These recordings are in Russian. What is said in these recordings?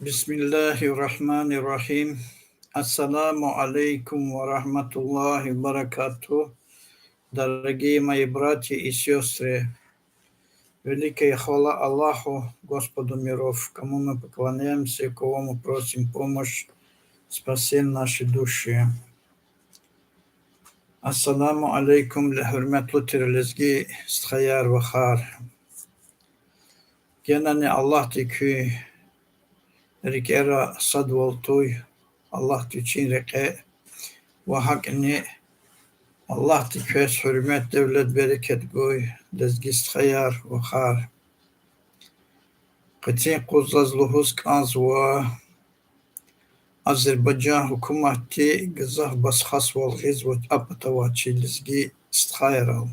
Bismillahirrahmanirrahim. Ассаламу алейкум ва рахматуллахи ва баракату. Дорогие мои братья и сестры, великая хвала Аллаху, Господу миров, кому мы поклоняемся, кого мы просим помощь, спасен наши души. Ассаламу алейкум ля хурматлы тирилизги стхаяр ва хар. Генани Аллах тикви рикера садвалтуй, Аллах тичин реке ва хакни Allah tikves hürmet devlet bereket goy dezgist khayar ve khar qıtin quzazluhuz kanzwa Azerbaycan hukumati gızah baskhas volgiz ve apatavaçi lizgi sthayral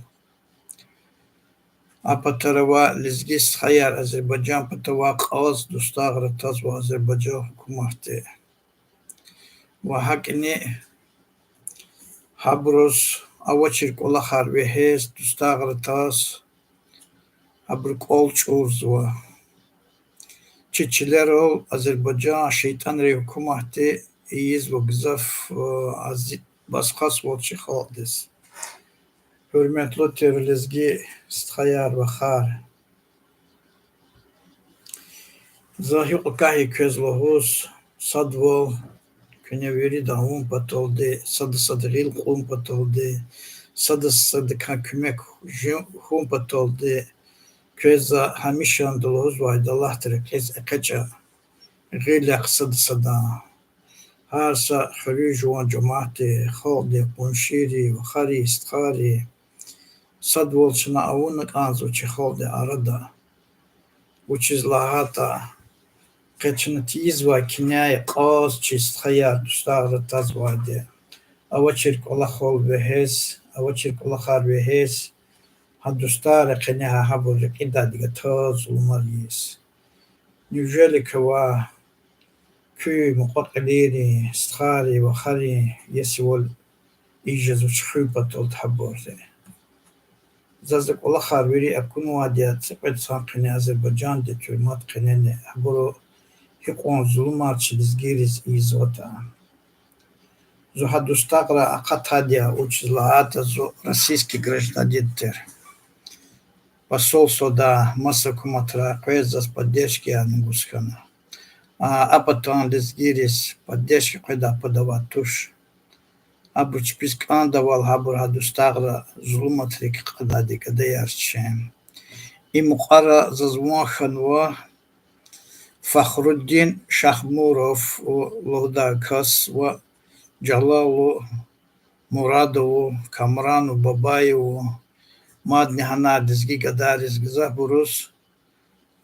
apatarawa lizgi sthayar Azerbaycan patava qaz dustagr taz ve Azerbaycan hukumati ve hakni Habros avachirk olahar ve hez dustagretas habruk olçuzwa Çiçilerol Azerbaycan şeytan hukumati iyiz ve gızaf azit baskas volçi haldes hürmetli terlizgi sthayar ve khar zahi okahi közlohus sadvol Küneveri davun patoldu, sadı kum patoldu, sadı kümek hum patoldu, köza hamişan doluz vayda Allah terekez ekaca, gıylak sada, harsa hürüj ve cemaati, khaldi, punşiri, khari, istkari, sad volçuna avunuk anzu çi khaldi arada, uçiz lahata, Keçini tizva kinaya qaz çist khayar dustagr tazvade avachirk olahol vehes avachirk olahar vehes hadustar qinaha habur qida diga taz umaris nujeli kwa kü muqaddiri iskhari ve khari yeswal ijazu chhupatul haburde zazak olahar veri akun wadiyat sepet sanqini Azerbaycan de türmat qinene haburu Hikon zulmat lizgiris izota. Зуха дустагра акатадия учзлаата зу российский гражданин. Посольство да Масакуматра квезас поддержки Ангускана. А потом лизгирис поддержки куда подавать туш. Абуч пискан давал хабура дустагра зулматрик кадади кадаярчем. И мукара зазвонханва Fakhruddin Shahmurov Logdakas ve Jalalu Muradovu Kamranu Babayevu Madni Hanadizgi Gadariz Gizaburuz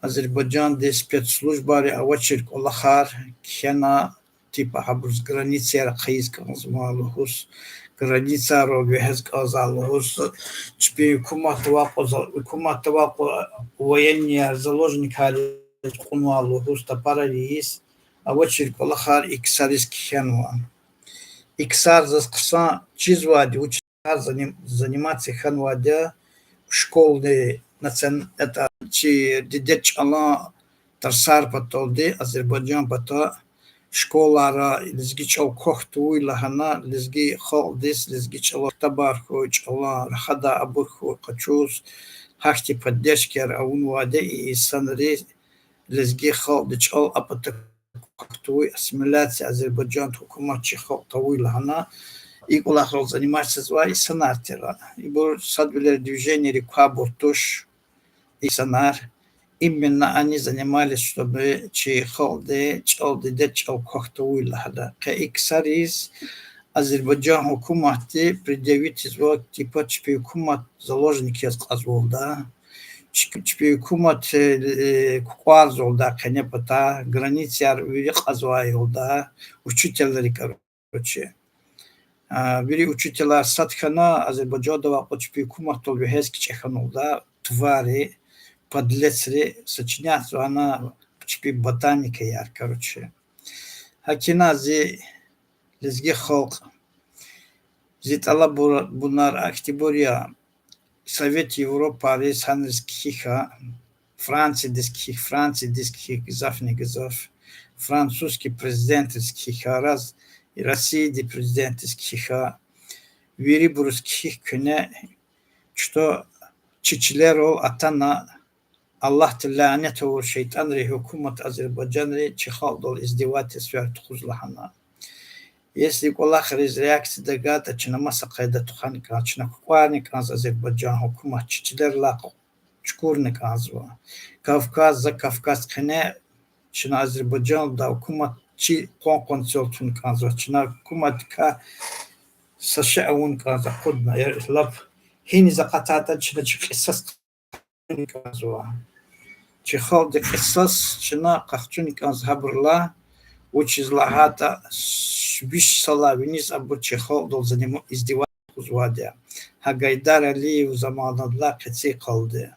Azerbaycan de спецслужбари авачирк олахар кена типа хабруз граница рахиз казмалухус граница ровехез казалухус чпи куматова военные заложники Кунвалу хуста паралиис, а в очередь колахар иксарис кхенван. Иксар засксан чизвади учар заниматься ханвадя в школе это чи дидеч ала тарсар патолди Азербайджан пата школара лизги чал кохту илахана лизги холдис лизги чал табарху чала хада абурху качуз хахти поддержки аунваде и санри Лезги хал дичал апатак актуй ассимиляция Азербайджан хукуматчи хал тавуй лахана и улахрал заниматься звай санартера. И был садвилер движение река Буртуш и Санар. Именно они занимались, чтобы чи халде чал диде чал кахтауй лахада. Ка иксарис Азербайджан хукумати предъявить звай типа чпи хукумат заложники сказывал, да. Hükümet kuaz oldu, kenepata, granitser veri kazvay oldu, uçutelleri karoçe. Veri uçuteler satkana Azerbaycan'da vakit hükümet oldu, hezki çekan oldu, tvari, подлецри сочинят, она ботаника яр, короче. Hakina zi lizgi halk, zitala bunlar aktiboria, Совет Европы, Санрских, Франции, Франции, Гизов, не Гизов, французский президентский раз, и Российский президентский вери бурских күне, что чичилер ол атана Аллах ланет о шейтан ри хукумат Азербайджан ри чихалдол издевательство тухузлахана. Если Аллах из реакции дагата чинамаса кайда туханик чинакуаник аз Азербайджан хукумат чичилер лак чкурник азва. Кавказ за Кавказ кене чина Азербайджан да хукумат чи консултун казва чина хукумат ка сашаун каза худна лаб хин за катата чина чисас казва. Чихал де кисас чина кахчуник аз хабрла учизлахата виш сала винис абу чихал дол заним издевательство узвадя. Хагайдар Алиев заманадла кеци калды.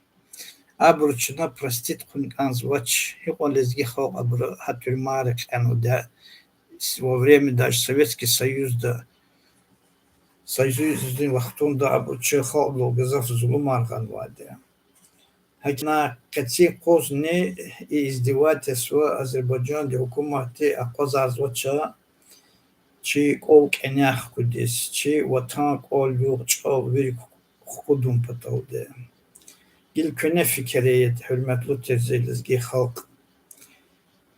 Абручина простит кунканзвач хиолезги хал абру хатюрмарек энуда во время даже Советский Союз да Союзный вахтунда абручи хал долгазав зулумарган вадя. Хакина кеци козне и издевательство Азербайджан де хукумати акозазвача чи кол кенях кудис чи ватан кол юрчал вирик худум patavde. İlköne fikriyet hürmetli terzilizgi halk.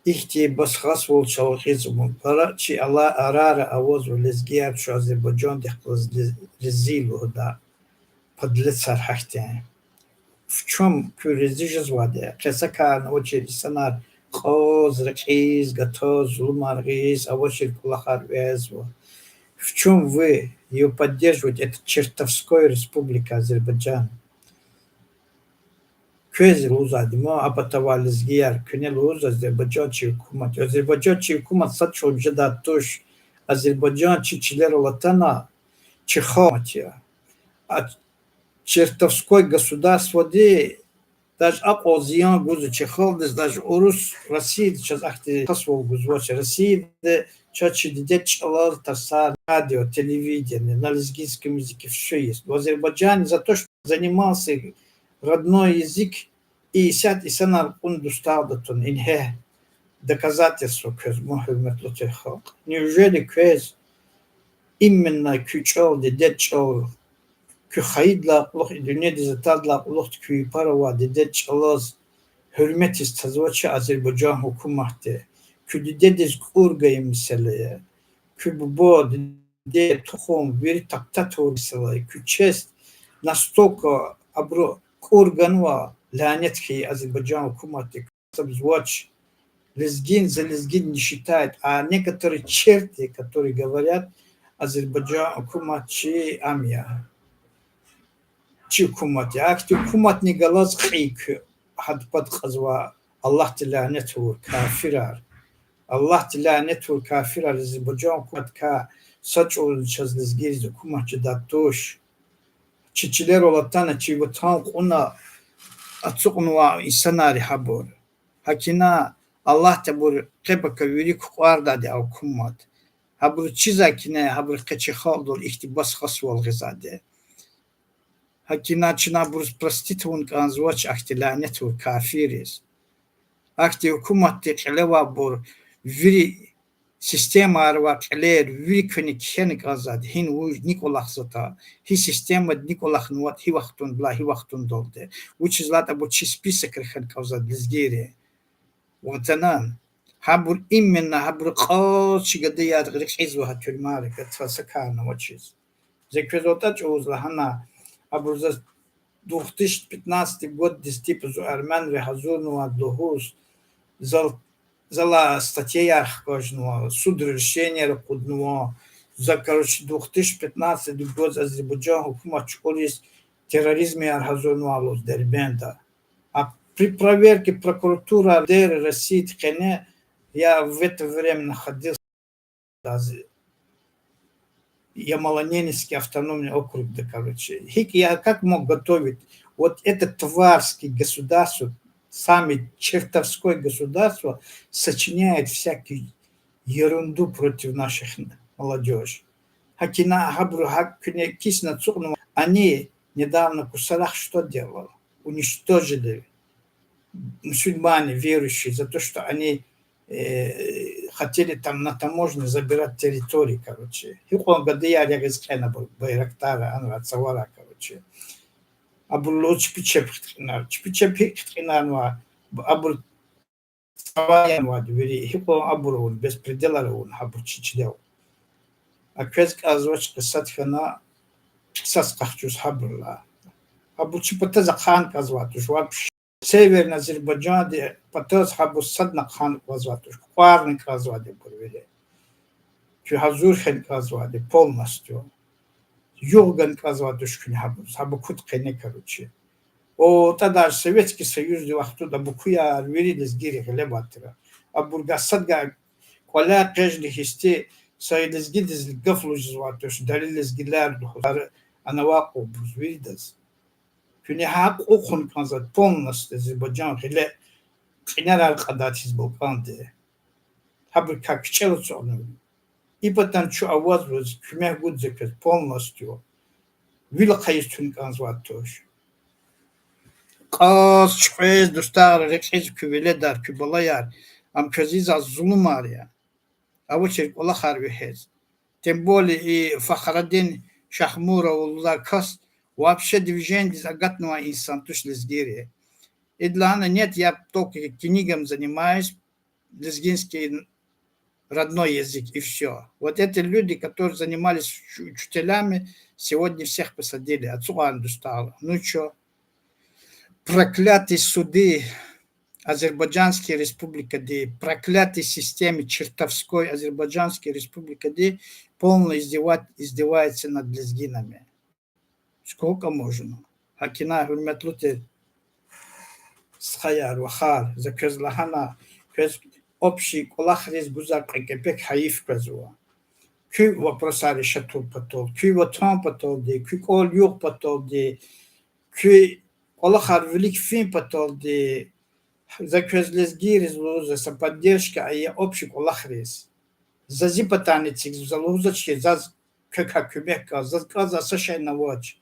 İhti basxas vol çalğizmun para çi Allah arara avoz ve lezgiyat şu Azerbaycan dehqız rezilu da padlet sarhahte. В чем кюрезижез ваде? Кесакан очи санар qoz ракиз гатоз лумаргиз авоши кулахар везво. В чем вы ее поддерживаете? Это чертовской республика Азербайджан. Köz luzadimo apatavaliz giyer küne luz Azerbaycançı hükümet. Azerbaycançı hükümet saç olca da tuş Azerbaycançı çiler olatana чихаматия. А чертовской государство де даже опозион гузу чихалдыз даже урус Россия сейчас ахти хасвол гузвоч Россия де чачи де чалал тарсар радио телевидение на лезгинском языке все есть. В Азербайджане за то, что занимался родной язык и сяд и санар ундусталдатун инхе доказательство көз мухимметлутер халк. Неужели көз именно кючал дедечал кюхаидла лох и дюнеди затадла лох кюипарова дедечалаз hürmet istazvaçı Azerbaycan hukumatı. Küdüdediz kurgayı meseleye. Kübbo de tohum bir taktatorisiyle küçest настолько абро курганва ланет ки Азербайджан hukumatı звач лезгин за лезгин не считает, а некоторые черты, которые говорят Азербайджан hukumatçı амия. Чи hukumatı, акти hukumat не галаз хик hadpat qazva Allah lanet vur kafirar. Allah lanet vur kafirar Azerbaycan hukumat ka saç olacağız lezgiz hukumatçı datoş. Çiçiler olatana çi vatan ona atsuqnwa insanari habur. Hakina Allah tabur qebaka yuri kuarda de hukumat. Habur çizakine habur qeçi khaldol ihtibas khaswal gizade. Hakina çina burus prostituun kanzwaç ahtilanet vur kafiris. Akti hukumat de qelewa bur viri sistema arva qeler viri kuni kenik azad hin u Nikolach zata hi sistema Nikolach nuat hi waqtun bla hi waqtun dolde which is lata bu chi spisak rkhan kawzad lizgiri watanan habur immenna habur qas chigade yad grik izwa hatulmar katfasakana wachiz zekwezota chuzlahana habur za 2015 год дистипу армян рехазурну адлохус зала статья архкожного суд решения ракудного за короче 2015 год Азербайджан хукумат чколис терроризме архазурну алус дербенда. А при проверке прокуратура ДР России ткене я в это время находился Ямало-Ненецкий автономный округ, да, короче. Я как мог готовить вот это тварский государство, сами чертовское государство сочиняет всякую ерунду против наших молодежи. Они недавно Кусалах что делали? Уничтожили мусульмане верующие за то, что они хотели там на таможне забирать территории, короче. Хикон гадия регискена был, байрактара, анрацавара, короче. Абул чпичеп хиткинар, чпичеп хиткинар, абул саваян вад, вери, хикон абурун, без предела рун, абул чичдел. А квезк азвоч касатхана, ксас кахчус хабрла. Абул чипата закхан казватуш, вообще. Северный Азербайджан, потом хабу садна хан казватуш, кварник казваде бурвели. Чухазурхен казваде полностью. Юган казватуш кунхабу, хабу куткене короче. О, тогда Советский Союз вахту да букуя виридес гири хлебатра. А бургасадга коля кежли хисти сайдес гидес гафлуж зватуш, далилес гилар духар анаваку буз виридес. Күне хак окун казат полностью Азербайджан хле генерал кадатиз болганды. Хабу как челцону. И потом чу аваз воз күме гудзекет полностью. Вил кайстун казватуш. Qaz çuqez dostlar reqiz küvele dar kübala yar am kaziz az zulum arya avo çerik ola harbi hez тем более и Фахраддин Шахмуровуллар кас вообще движение загатного инсан туш лезгире и для меня нет я только книгам занимаюсь лезгинский родной язык и все вот эти люди которые занимались учителями сегодня всех посадили отсюда достало ну что проклятые суды Азербайджанской республики, где проклятые системы чертовской Азербайджанской республики, где полно издевается над лезгинами. Сколько можно? Акина гульметлуте схаяр вахар закезлахана общий кулахрез гузар кепек хаиф казуа. Кü вопроса решату потол, кü вотан потол де, кü кол юг потол де, кü Ола харвелик фин потолди за квезлезгирис луза са поддержка, а я общий олахрис. За зипатаницик за лузачки, за кюбека, за каза сашай на воч.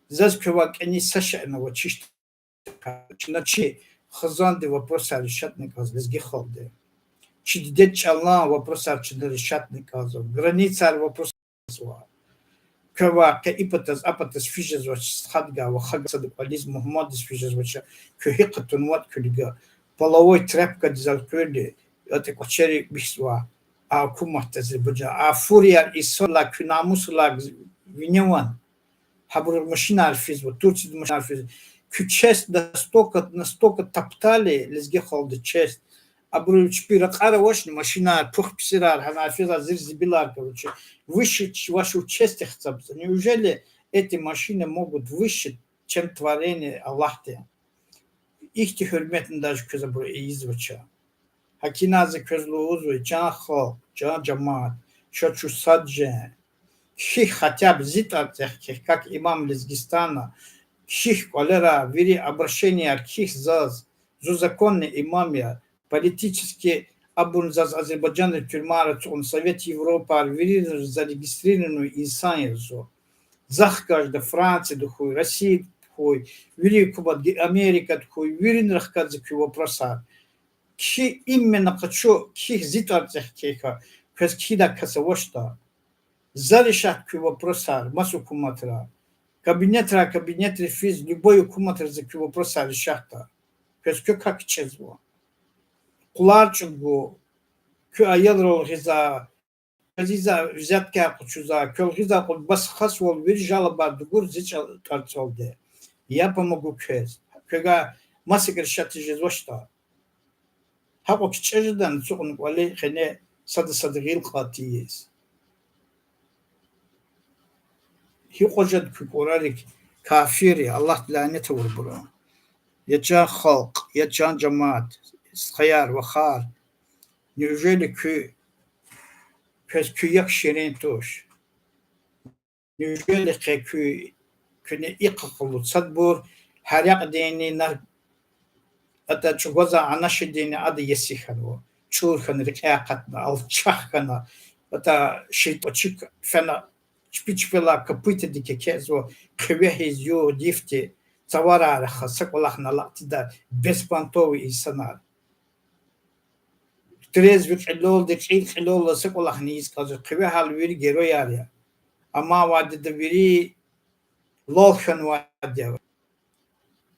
За кювак они сашай на воч. Начи хазанды вопроса решатный каз лезги холды. Чиддет чална вопроса решатный казов. Граница вопроса. كوا كإبتز أبتز فيجز وش خدجا وخج صدق وليز محمد فيجز وش كهيقة تنوات كلجا بلاوي تراب كدزال كردي أتكوشري بيسوا أكو تزربجا أفوريا إسلا كناموس لا فينيوان حبر المشين عارفيز وتورسي المشين عارفيز كتشست настолько топтали лезге холды чест абру чпира қара вошни машина пух псирар ханафиза зирзибилар короче выше вашу честь хотят. Неужели эти машины могут выше, чем творение Аллаха? Их хурметен даже козабру и извача. Хакиназы козлуузу, джан хол, джан джамат, шочу саджен. Хих хотя бы зитатех, как имам Лезгистана, хих колера, вери обращение архих заз, законный имамия, политические Абунзаз Азербайджан тюрьмара, он Совет Европы, арвирин зарегистрированную инсан язо. Зах каждая Франция, духой, Россия, духой, вери Куба, Америка, духой, вирин рахкадзе к вопроса. Ки именно хочу, ки зитарцех кеха, каз кида касавошта. Зарешат к вопроса, массу куматра. Кабинет рефиз, любой куматр за к вопроса решата. Каз как чезво. Куларчугу, к аялрол гиза, газиза взятка кучуза, кол гиза кол бас хасвол вир жалоба дугур зичал тарцолде. Я помогу кез. Кога масикер шати жезвошта. Хабок чеждан цугун вали хене садгил хатиес. Хи хожад курарик кафири, Аллах ланет урбуро. Ячан халк, ячан джамаат. Схаяр, вахар, неужели кюяк ширин тош? Неужели кюне икакулу садбур, харяк дени нар, это чугоза анаши дени ады есихану, чурхан рикякатна, алчахкана, это шейточик фена, чпичпела копыта дикекезо, квехизю дифти, цаварараха, сакулах на лактида, беспонтовый и санар. трезви хилол дичил хилол ласак улахниз каза кве халвир геро яря ама вадда вири лолхан вадя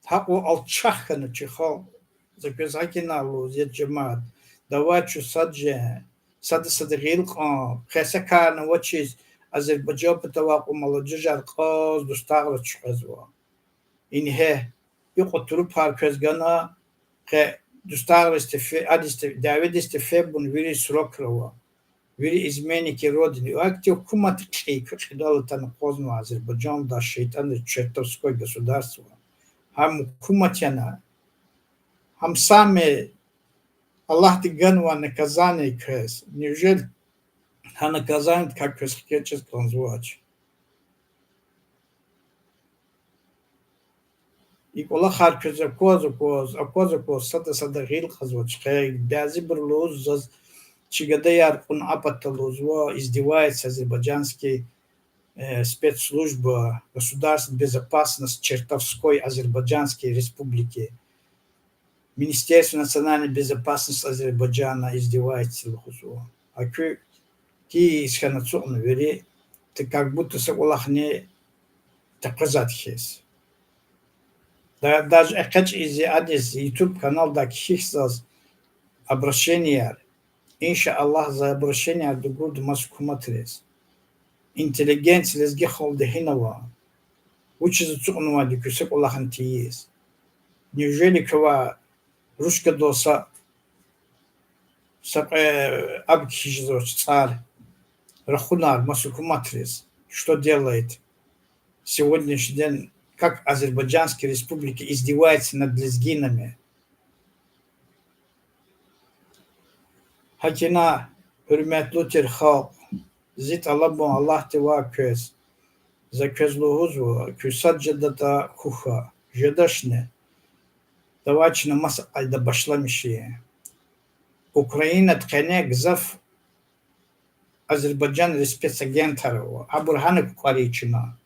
хақу алчахана чихо записакина луз джамат давачу садже сад гил qa khasakana wachis Азербайджан потаваку молодежар қаз дустагла чуазва инhe юқотру паркезгана ке дустагла стефе адисте давид стефе бун вири срокрава вири изменники родины акти хукумат кей кидалатан қозну Азербайджан да шейтан чертовское государство хам хукуматяна хам сами Аллах тиганва наказание крес неужели а наказание как крескечес конзвач и кола харкезе коз сада гил казвач хай бязи брлуз чигада яркун апаталузва издевается азербайджанский спецслужба государственной безопасности Чертовской Азербайджанской Республики Министерство национальной безопасности Азербайджана издевается лохузва а ки исханацун вери ты как будто с улахне таказат хес да даже экач из адрес YouTube канал да кихсаз обращения иншаллах за обращение до гуд маскуматрес интеллигенция лезги холде хинава учится цунва дикусек улахантиес неужели ква русская доса абкишизоч царь Рахунар Масукуматрис, что делает сегодняшний день, как Азербайджанская республика издевается над лезгинами. Хакина, hürmetli Türk zit Allah'ın Allah teva köz, za közluğuzva, küsacıda kuha, jedaşne, davachna masa ayda başlamışı. Ukrayna tkene gzaf Азербайджан спецагентарова абурхана куаричина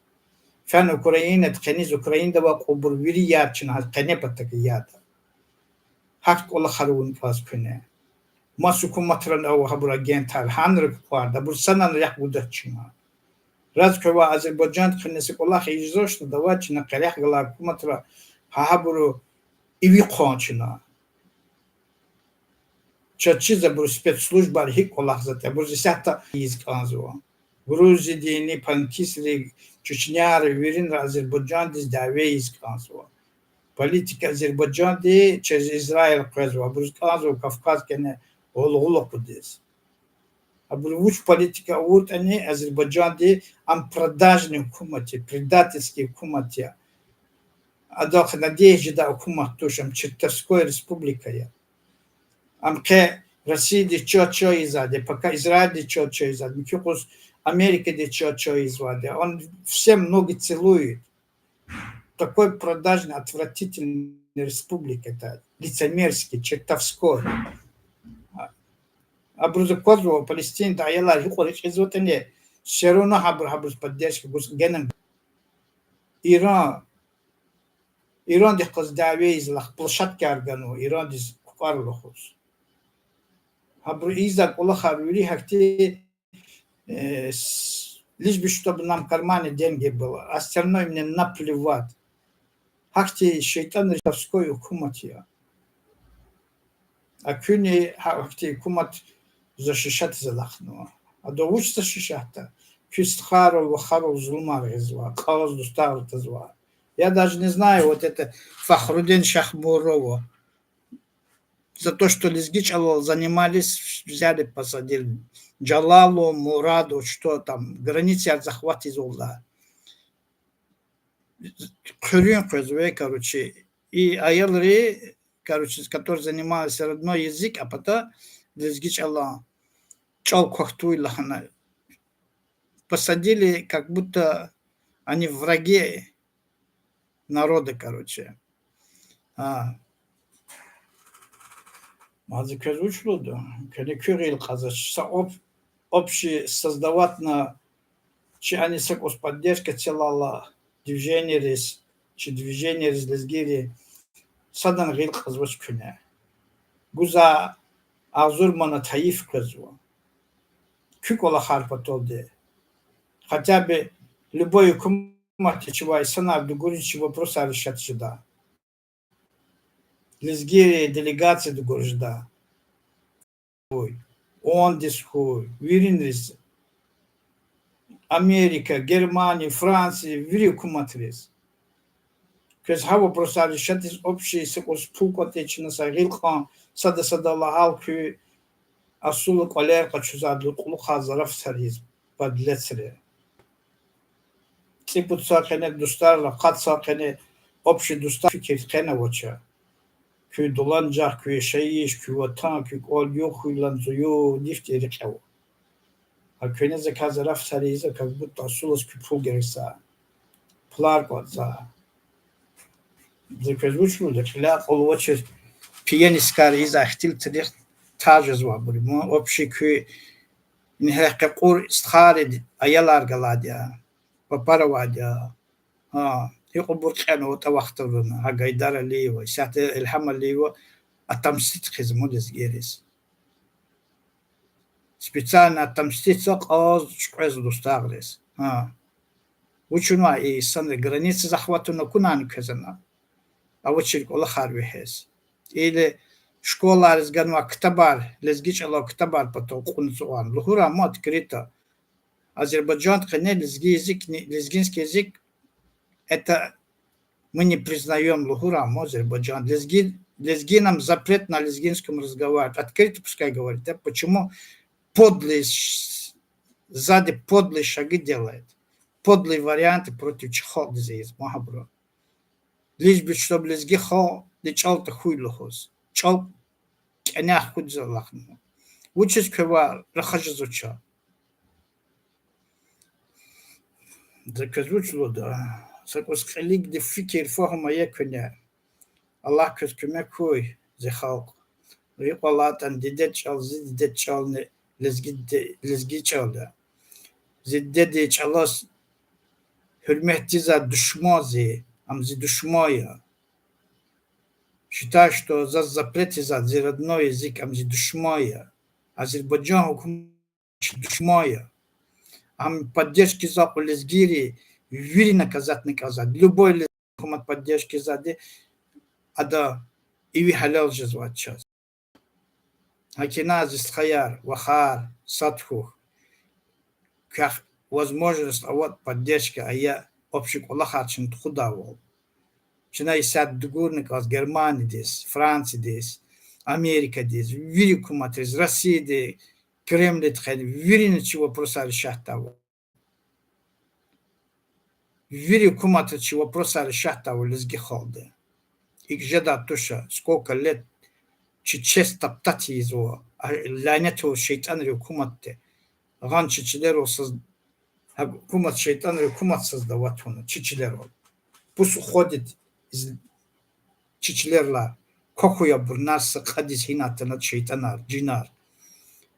фан Украина ткениз Украина ва кубурвири ярчина кене патакията хак кола харун пас кене масукуматран ау хабур агентар ханр куарда бурсанан як будачина раз кова Азербайджан ткенес кола хижзошна давачина калях гала куматра хабуру иви қончина Чачиза бу спецслужба архик олахзата бу зисата изказва Грузия дини панкисли Чечняр вирин Азербайджан диз даве изказва политика Азербайджан ди через Израиль казва бу изказва Кавказ кене олголок будис абулвуч политика вот они Азербайджан ди ам продажный хукумати предательский хукумати адох надежда хукумат тушам Чертовской республикой Амке Россия чё изаде, пока Израиль чё изаде, Микюкус Америка чё изаде. Он всем ноги целует. Такой продажный, отвратительный республика, это лицемерский, чертовской. А Брузакозова, Палестина, да, я лажу, ходишь из вот они, все равно хабр поддержка, генем. Иран дехкоз даве из лах, площадки аргану, Иран дез кукар лохус. Абру изак ола харвири хакти лишь бы чтобы нам в кармане деньги было, остальное мне наплевать. Хакти шейтан рисовской хукумати. А кюни хакти хукумат защищать залахну. А до уч защищать. Кюстхару вахару зулмар изва, кауз дустар тазва. Я даже не знаю вот это Фахрудин Шахмурова. За то, что Лезгич занимались, взяли, посадили Джалалу, Мураду, что там, границы от захвата изолда. Хюрин Хюзвей, короче, и Аялри, короче, с которой занимались родной язык, а потом Лезгич чал кохтуй лахана. Посадили, как будто они враги народа, короче. Мазы кажучло, да. Кюрил казач, общий создавать на че они с поддержка целала движение рез, че движение рез лезгири садан гил казач кюне. Гуза Азурмана таиф кызва. Кюкола харпатолде. Хотя бы любой hukumat чего санар дугуричи вопрос решать сюда. Лизгерия делегация дугуржда. Он дисхуй, виринрис, Америка, Германия, Франция, вири hukumatrис. Köz hava prosali şatis общий с пулкотечна сагилхан сада лахал кü асул колер качузадлу кулу хазараф сариз подлецре. Типут сакене дустарла кат сакене общий дустар fikir kene voça. Kü dolanacak kü şeyiş kü vatan kü ol yok huylan zuyu difteri kev. Ha köne zekazaraf sarize kavbut asulos kü pul gerisa. Plar kodza. Заказучу, для получить пианистская из ахтил тадих тажезва були. Мо общий кü инхеке кур стхари аяlar галадя, папаравадя. يقبر كانوا توخترنا هاجايدار ليوا سات الحمل ليوا اتمسيت خزمودس جيرس специально отомститься каз чквез достагрес. Учуна и сан границы захвату на кунан казана. А очередь ола харвихес. Или школа разганва ктабар, лезгич ала ктабар потом кунцуан. Лухура ма открыто. Азербайджан кане лезгинский язык это мы не признаем Лухура, Азербайджан. Лезгинам запрет на лезгинском разговаривать. Открыто пускай говорит. Да? Почему подлые сзади подлые шаги делает? Подлые варианты против чехол здесь, махабро. Лишь бы, чтобы лезги хо, не чал-то хуй лохос. Чал, кеня хуй залахну. Учись кева, рахажа зуча. Заказучло, да. Сакускалик де фикер фохма екуня. Аллах кескумекуй зехалк. Рикалатан дидет чал, зидет чал, лезги чал, да. Зидет чалос hürmeti за душмози, амзи душмоя. Считаю, что за запреты за родной язык амзи душмоя. Азербайджан душмоя. Ам поддержки за лезгири, вири наказать. Любой лезгири поддержки за де, ада иви халал же звать час. Акина зисхаяр, вахар, садхух. Как возможность, а вот поддержка, а я общий кулахачин худавол. Чина сяд дугурник из Германии здесь, Франции здесь, Америка здесь, великую матрис, Россия здесь, Кремль тхед, вирин чего просали шахтавол. Великую матрис чего просали шахтавол из Гехолда. И где да туша, сколько лет честь топтать его, а лянету шейтан рюкуматте. Раньше чилеру Hukumat şeytan hukumat sızdavat onu, çiçiler ol. Pus uходит из çiçilerle, kokuya бурнарса кадис хинатанат шейтанар, джинар.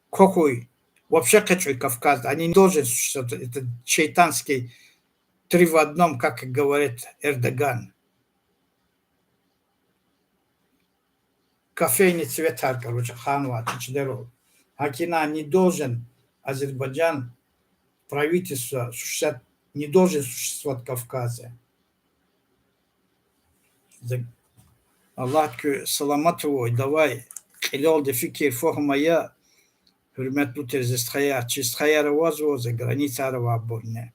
Кокуй, вообще качуй Кавказ, они не должны существовать, это шейтанский три в одном, как говорит Эрдоган. Кофейный цветар, короче, ханва, чичилер ол. Акина не должен Азербайджан правительство не должен существовать в Кавказе. Аллах саламат его, давай, илол де фикир фохмая, hürmetli terzistaya, чистая равазу за граница равабурне.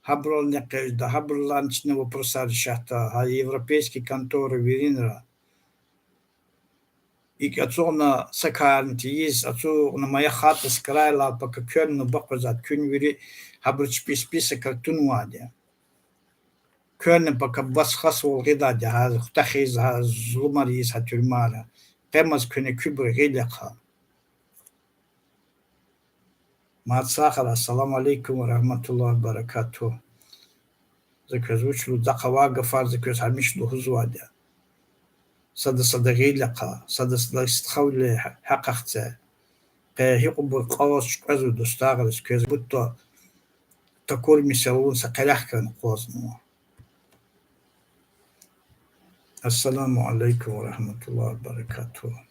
Хаброл не кажда, хабрлан чне вопроса решата, а европейские конторы веринра. И отцу на сакарнти есть, отцу на моя хата скрайла, пока кёрну баквазат, кёрн вери хабрч список картунвадя. Кёрн пока басхас волгидадя, а хтахиз, а злумарис, а тюрьмара. Кемас кёрн кюбр гиляха. Мацахара, ассаламу алейкум ва рахматуллахи ва баракатух. Заказучлу дакавага фар заказ хамишлу хузвадя. صد غيلقا صد استخول حققته قيقب قاش قزو دستاغلس كز بوتو تكور مسلون سقلح كان قوزنو السلام عليكم ورحمة الله وبركاته